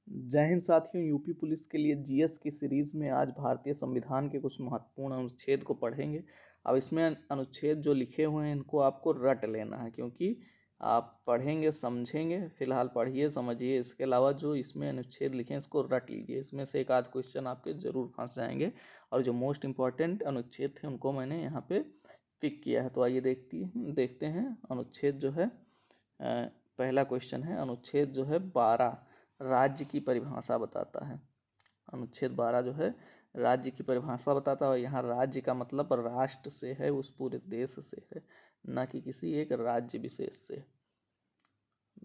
जय हिंद साथियों। UP police के लिए जीएस की सीरीज़ में आज भारतीय संविधान के कुछ महत्वपूर्ण अनुच्छेद को पढ़ेंगे। अब इसमें अनुच्छेद जो लिखे हुए हैं इनको आपको रट लेना है, क्योंकि आप पढ़ेंगे समझेंगे। फिलहाल पढ़िए समझिए, इसके अलावा जो इसमें अनुच्छेद लिखे हैं इसको रट लीजिए। इसमें से एक आध क्वेश्चन आपके ज़रूर फंस जाएंगे और जो मोस्ट इम्पॉर्टेंट अनुच्छेद थे उनको मैंने यहाँ पे पिक किया है। तो आइए देखते हैं अनुच्छेद जो है। पहला क्वेश्चन है, अनुच्छेद जो है 12 राज्य की परिभाषा बताता है। अनुच्छेद 12 जो है राज्य की परिभाषा बताता है, और यहाँ राज्य का मतलब राष्ट्र से है, उस पूरे देश से है, न कि किसी एक राज्य विशेष से।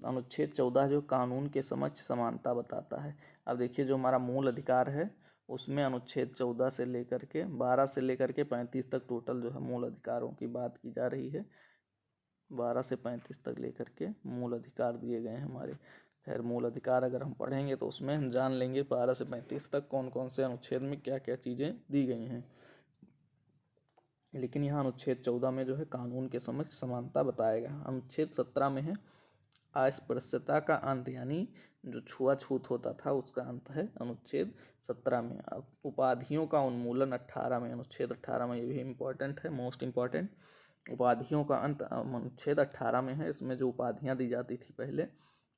अनुच्छेद 14 जो कानून के समक्ष समानता बताता है। अब देखिए, जो हमारा मूल अधिकार है उसमें अनुच्छेद 14 से लेकर के 12 से लेकर के 35 तक टोटल जो है मूल अधिकारों की बात की जा रही है। 12 से 35 तक लेकर के मूल अधिकार दिए गए हैं हमारे। खैर, मूल अधिकार अगर हम पढ़ेंगे तो उसमें हम जान लेंगे 12 से 35 तक कौन कौन से अनुच्छेद में क्या क्या चीज़ें दी गई हैं। लेकिन यहाँ अनुच्छेद 14 में जो है कानून के समक्ष समानता बताएगा। अनुच्छेद 17 में है अस्पृश्यता का अंत, यानी जो छुआछूत होता था उसका अंत है अनुच्छेद 17 में। अब उपाधियों का उन्मूलन 18 में, अनुच्छेद 18 में, ये भी इम्पोर्टेंट है, मोस्ट इम्पॉर्टेंट। उपाधियों का अंत अनुच्छेद 18 में है। इसमें जो उपाधियाँ दी जाती थी पहले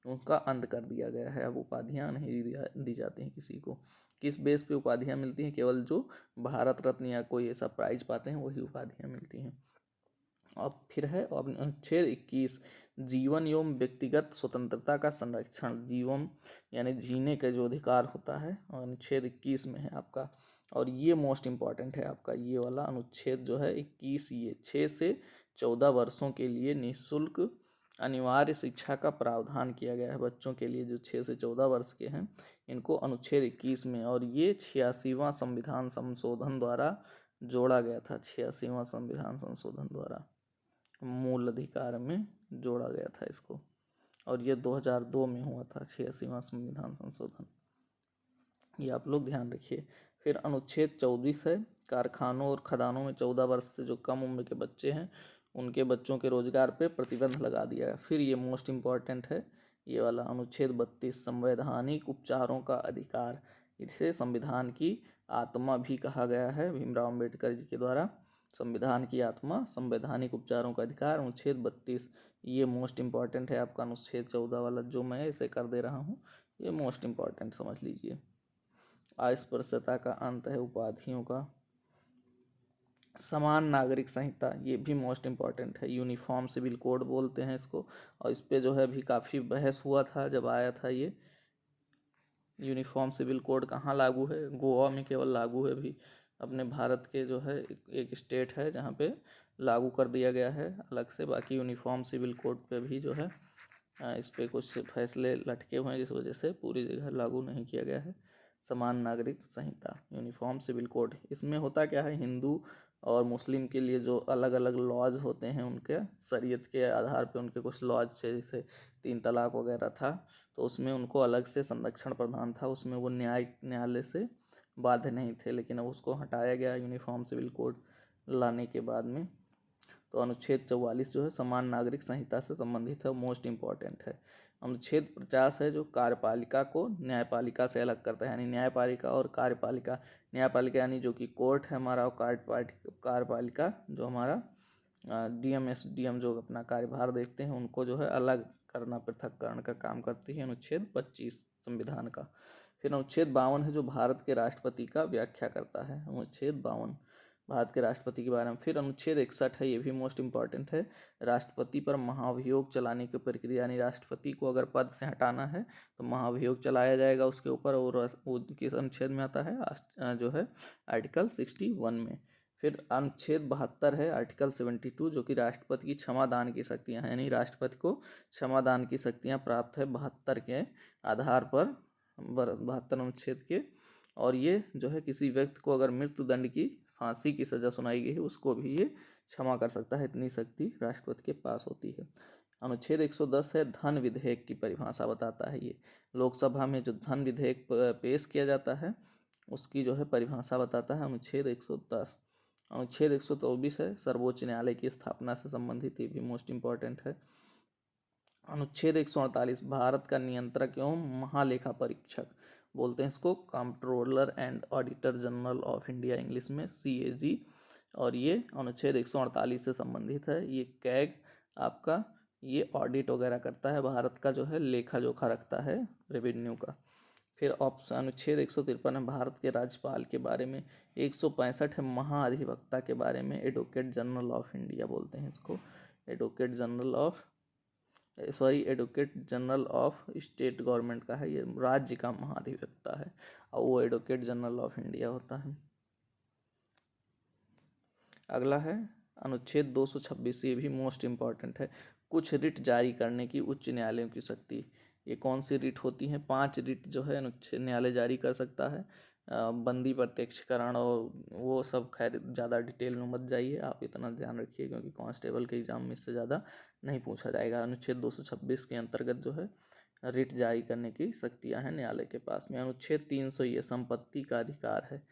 उनका अंत कर दिया गया है। अब उपाधियाँ नहीं दी जाती हैं किसी को। किस बेस पे उपाधियाँ मिलती हैं? केवल जो भारत रत्न या कोई ऐसा प्राइज पाते हैं वही उपाधियाँ मिलती हैं। अब फिर है अनुच्छेद 21 जीवन एवं व्यक्तिगत स्वतंत्रता का संरक्षण। जीवन यानी जीने का जो अधिकार होता है अनुच्छेद 21 में है आपका। और ये मोस्ट इम्पॉर्टेंट है आपका, ये वाला अनुच्छेद जो है 21, ये 6 से 14 वर्षों के लिए निःशुल्क अनिवार्य शिक्षा का प्रावधान किया गया है बच्चों के लिए जो 6 से 14 वर्ष के हैं, इनको अनुच्छेद 21 में। और ये 86वां संविधान संशोधन द्वारा जोड़ा गया था। 86वां संविधान संशोधन द्वारा मूल अधिकार में जोड़ा गया था इसको, और ये 2002 में हुआ था 86वां संविधान संशोधन। ये आप लोग ध्यान रखिए। फिर अनुच्छेद 24 है कारखानों और खदानों में 14 वर्ष से जो कम उम्र के बच्चे हैं उनके बच्चों के रोजगार पे प्रतिबंध लगा दिया है। फिर ये मोस्ट इम्पॉर्टेंट है, ये वाला अनुच्छेद 32 संवैधानिक उपचारों का अधिकार। इसे संविधान की आत्मा भी कहा गया है भीमराव अम्बेडकर जी के द्वारा। संविधान की आत्मा संवैधानिक उपचारों का अधिकार, अनुच्छेद 32। ये मोस्ट इम्पॉर्टेंट है आपका अनुच्छेद 14 वाला जो मैं इसे कर दे रहा हूँ, ये मोस्ट इम्पॉर्टेंट समझ लीजिए। अस्पृश्यता का अंत है उपाधियों का। समान नागरिक संहिता, ये भी मोस्ट इम्पॉर्टेंट है। यूनिफॉर्म सिविल कोड बोलते हैं इसको, और इस पे जो है अभी काफ़ी बहस हुआ था जब आया था ये। यूनिफॉर्म सिविल कोड कहाँ लागू है? गोवा में केवल लागू है अभी। अपने भारत के जो है एक स्टेट है जहाँ पे लागू कर दिया गया है अलग से। बाकी यूनिफॉर्म सिविल कोड पे भी जो है इस पे कुछ फैसले लटके हुए हैं, जिस वजह से पूरी जगह लागू नहीं किया गया है समान नागरिक संहिता, यूनिफॉर्म सिविल कोड। इसमें होता क्या है, हिंदू और मुस्लिम के लिए जो अलग अलग लॉज होते हैं उनके शरीयत के आधार पे उनके कुछ लॉज से, जैसे 3 तलाक वगैरह था, तो उसमें उनको अलग से संरक्षण प्रदान था। उसमें वो न्यायालय से बाध्य नहीं थे, लेकिन अब उसको हटाया गया यूनिफॉर्म सिविल कोड लाने के बाद में। तो अनुच्छेद 44 जो है समान नागरिक संहिता से संबंधित है, मोस्ट इम्पॉर्टेंट है। अनुच्छेद 50 है जो कार्यपालिका को न्यायपालिका से अलग करता है, यानी न्यायपालिका और कार्यपालिका। न्यायपालिका यानी जो कि कोर्ट है हमारा, और कार्यपालिका जो हमारा डीएम एसडीएम जो अपना कार्यभार देखते हैं उनको जो है अलग करना, पृथककरण का काम करती है अनुच्छेद 25 संविधान का। फिर अनुच्छेद 52 है जो भारत के राष्ट्रपति का व्याख्या करता है, अनुच्छेद 52 भारत के राष्ट्रपति के बारे में। फिर अनुच्छेद 61 है, ये भी मोस्ट इम्पॉर्टेंट है, राष्ट्रपति पर महाभियोग चलाने की प्रक्रिया, यानी राष्ट्रपति को अगर पद से हटाना है तो महाभियोग चलाया जाएगा उसके ऊपर। और वो किस अनुच्छेद में आता है? जो है आर्टिकल 61 में। फिर अनुच्छेद 72 है आर्टिकल 72, जो कि राष्ट्रपति की क्षमा दान की शक्तियाँ हैं, यानी राष्ट्रपति को क्षमा दान की शक्तियाँ प्राप्त है 72 के आधार पर, 72 अनुच्छेद के। और ये जो है किसी व्यक्ति को अगर मृत्यु दंड की फांसी की सज़ा सुनाई गई है उसको भी ये क्षमा कर सकता है, इतनी शक्ति राष्ट्रपति के पास होती है। अनुच्छेद 110 है धन विधेयक की परिभाषा बताता है। ये लोकसभा में जो धन विधेयक पेश किया जाता है उसकी जो है परिभाषा बताता है अनुच्छेद 110। अनुच्छेद 124 है सर्वोच्च न्यायालय की स्थापना से संबंधित, ये भी मोस्ट इम्पॉर्टेंट है। अनुच्छेद 148 भारत का नियंत्रक एवं महालेखा परीक्षक बोलते हैं इसको, controller and auditor general of India, English में CAG। और ये अनुच्छेद 148 से संबंधित है। ये कैग आपका ये ऑडिट वगैरह करता है, भारत का जो है लेखा जोखा रखता है रेवेन्यू का। फिर ऑप्शन अनुच्छेद 153 है भारत के राज्यपाल के बारे में। 165 है महाधिवक्ता के बारे में, एडवोकेट जनरल ऑफ इंडिया बोलते हैं इसको, advocate general of state government का है, ये राज्य का महाधिवक्ता है और वो एडवोकेट जनरल ऑफ इंडिया होता है। अगला है अनुच्छेद 226, ये भी मोस्ट इम्पॉर्टेंट है, कुछ रिट जारी करने की उच्च न्यायालयों की शक्ति। ये कौन सी रिट होती हैं? 5 रिट जो है अनुच्छेद न्यायालय जारी कर सकता है। बंदी, प्रत्यक्षीकरण और वो सब, खैर ज़्यादा डिटेल में मत जाइए, आप इतना ध्यान रखिए क्योंकि कांस्टेबल के एग्जाम में इससे ज़्यादा नहीं पूछा जाएगा। अनुच्छेद 226 के अंतर्गत जो है रिट जारी करने की शक्तियाँ हैं न्यायालय के पास में। अनुच्छेद 300 ये संपत्ति का अधिकार है।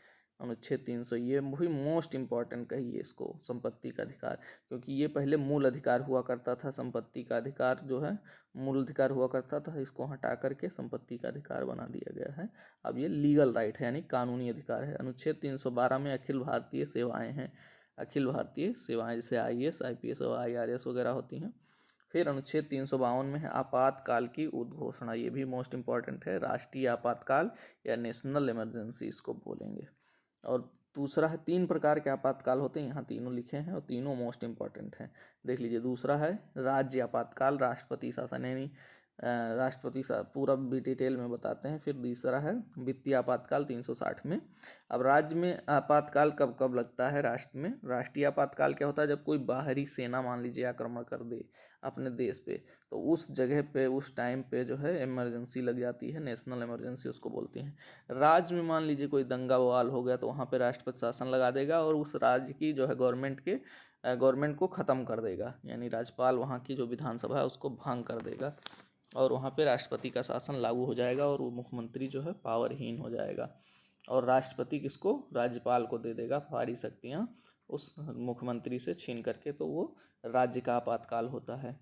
अनुच्छेद 300 ये भी मोस्ट इम्पॉर्टेंट कहिए इसको, संपत्ति का अधिकार, क्योंकि ये पहले मूल अधिकार हुआ करता था। संपत्ति का अधिकार जो है मूल अधिकार हुआ करता था, इसको हटा करके संपत्ति का अधिकार बना दिया गया है। अब ये लीगल राइट है, यानी कानूनी अधिकार है। अनुच्छेद 312 में अखिल भारतीय सेवाएं हैं, अखिल भारतीय सेवाएं जैसे IAS IPS और IRS वगैरह होती हैं। फिर अनुच्छेद 352 में है आपातकाल की उद्घोषणा, ये भी मोस्ट इम्पॉर्टेंट है, राष्ट्रीय आपातकाल या नेशनल इमरजेंसी इसको बोलेंगे। और दूसरा है 3 प्रकार के आपातकाल होते हैं, यहाँ तीनों लिखे हैं और तीनों मोस्ट इम्पॉर्टेंट हैं, देख लीजिए। दूसरा है राज्य आपातकाल, राष्ट्रपति शासन, यानी राष्ट्रपति पूरा भी डिटेल में बताते हैं। फिर तीसरा है वित्तीय आपातकाल 360 में। अब राज्य में आपातकाल कब कब लगता है? राष्ट्र में राष्ट्रीय आपातकाल क्या होता है? जब कोई बाहरी सेना मान लीजिए आक्रमण कर दे अपने देश पे, तो उस जगह पे उस टाइम पे जो है इमरजेंसी लग जाती है, नेशनल इमरजेंसी उसको बोलती हैं। राज्य में मान लीजिए कोई दंगा बवाल हो गया तो वहाँ पे राष्ट्रपति शासन लगा देगा और उस राज्य की जो है गवर्नमेंट को ख़त्म कर देगा, यानी राज्यपाल वहाँ की जो विधानसभा है उसको भंग कर देगा और वहाँ पे राष्ट्रपति का शासन लागू हो जाएगा और वो मुख्यमंत्री जो है पावरहीन हो जाएगा और राष्ट्रपति किसको? राज्यपाल को दे देगा सारी शक्तियाँ उस मुख्यमंत्री से छीन करके, तो वो राज्य का आपातकाल होता है।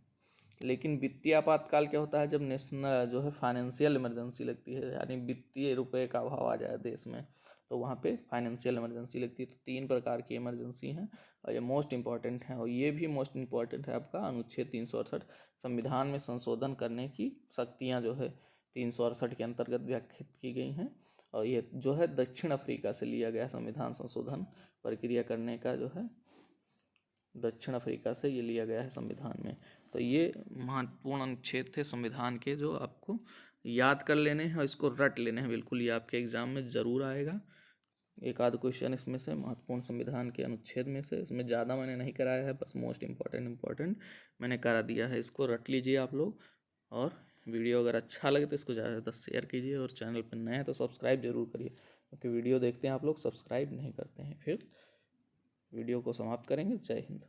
लेकिन वित्तीय आपातकाल क्या होता है? जब नेशनल जो है फाइनेंशियल इमरजेंसी लगती है, यानी वित्तीय रुपए का अभाव आ जाए देश में, तो वहाँ पे फाइनेंशियल इमरजेंसी लगती है। तो 3 प्रकार की इमरजेंसी हैं और ये मोस्ट इम्पॉर्टेंट है। और ये भी मोस्ट इम्पॉर्टेंट है आपका अनुच्छेद 368, संविधान में संशोधन करने की शक्तियाँ जो है 368 के अंतर्गत व्याख्यात की गई हैं। और ये जो है दक्षिण अफ्रीका से लिया गया संविधान संशोधन प्रक्रिया करने का जो है दक्षिण अफ्रीका से ये लिया गया है संविधान में। तो ये महत्वपूर्ण अनुच्छेद थे संविधान के जो आपको याद कर लेने हैं और इसको रट लेने हैं बिल्कुल, ये आपके एग्जाम में ज़रूर आएगा। एक आध क्वेश्चन इसमें से महत्वपूर्ण संविधान के अनुच्छेद में से, इसमें ज़्यादा मैंने नहीं कराया है, बस मोस्ट इम्पॉर्टेंट मैंने करा दिया है। इसको रट लीजिए आप लोग और वीडियो अगर अच्छा लगे तो इसको ज़्यादा से ज़्यादा शेयर कीजिए और चैनल पर नए हैं तो सब्सक्राइब जरूर करिए, क्योंकि वीडियो देखते हैं आप लोग सब्सक्राइब नहीं करते हैं। फिर वीडियो को समाप्त करेंगे। जय हिंद।